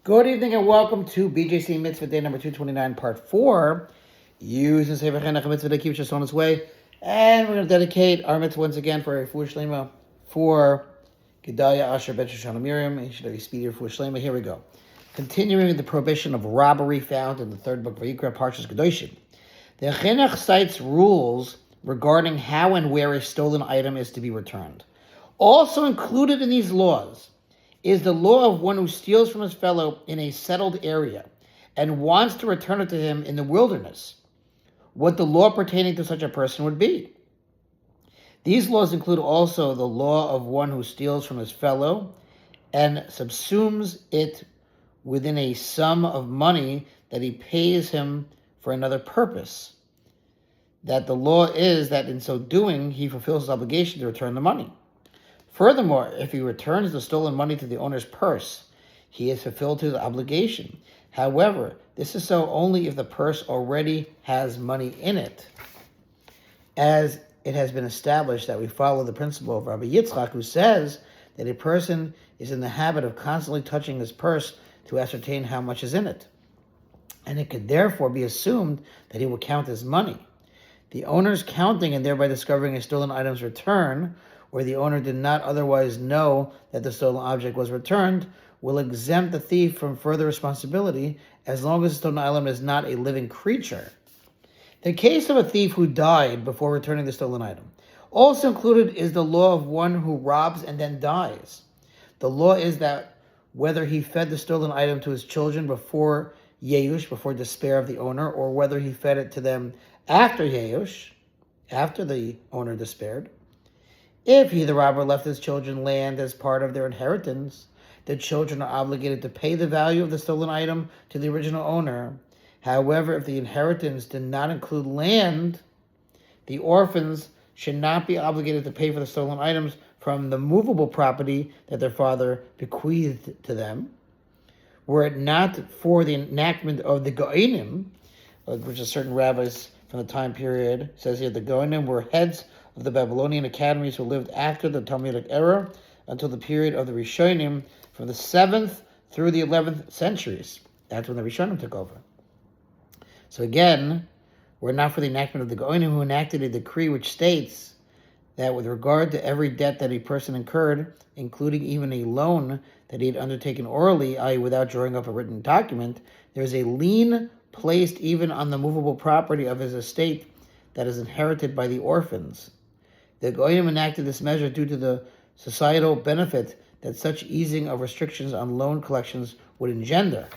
Good evening and welcome to BJC Mitzvah Day number 229, part 4. Using Sefer Hachinuch Mitzvah that keeps us on its way. And we're going to dedicate our mitzvah once again for a Refuah Shlema for Gedaliah Asher Ben Shoshana Miriam. He should have a speedy Refuah Shlema. Here we go. Continuing with the prohibition of robbery found in the third book of Vayikra, Parshas Kedoshim. The Hachinuch cites rules regarding how and where a stolen item is to be returned. Also included in these laws is the law of one who steals from his fellow in a settled area and wants to return it to him in the wilderness, what the law pertaining to such a person would be. These laws include also the law of one who steals from his fellow and subsumes it within a sum of money that he pays him for another purpose. That the law is that in so doing, he fulfills his obligation to return the money. Furthermore, if he returns the stolen money to the owner's purse, he has fulfilled his obligation. However, this is so only if the purse already has money in it. As it has been established that we follow the principle of Rabbi Yitzchak, who says that a person is in the habit of constantly touching his purse to ascertain how much is in it. And it could therefore be assumed that he will count his money. The owner's counting and thereby discovering a stolen item's return, where the owner did not otherwise know that the stolen object was returned, will exempt the thief from further responsibility as long as the stolen item is not a living creature. The case of a thief who died before returning the stolen item. Also included is the law of one who robs and then dies. The law is that whether he fed the stolen item to his children before Yeush, before despair of the owner, or whether he fed it to them after Yeush, after the owner despaired. If he, the robber, left his children land as part of their inheritance, the children are obligated to pay the value of the stolen item to the original owner. However, if the inheritance did not include land, the orphans should not be obligated to pay for the stolen items from the movable property that their father bequeathed to them. Were it not for the enactment of the Goinim, which is certain rabbis from the time period, says here the Goinim were heads of the Babylonian academies who lived after the Talmudic era until the period of the Rishonim from the 7th through the 11th centuries. That's when the Rishonim took over. So again, were it not for the enactment of the Goinim who enacted a decree which states that with regard to every debt that a person incurred, including even a loan that he had undertaken orally, i.e. without drawing up a written document, there is a lien placed even on the movable property of his estate that is inherited by the orphans. The Goyim enacted this measure due to the societal benefit that such easing of restrictions on loan collections would engender.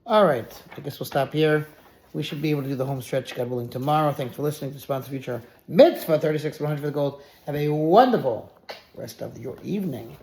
All right, I guess we'll stop here. We should be able to do the home stretch, God willing, tomorrow. Thanks for listening to Sponsor Future Mitzvah 36 100 for the gold. Have a wonderful rest of your evening.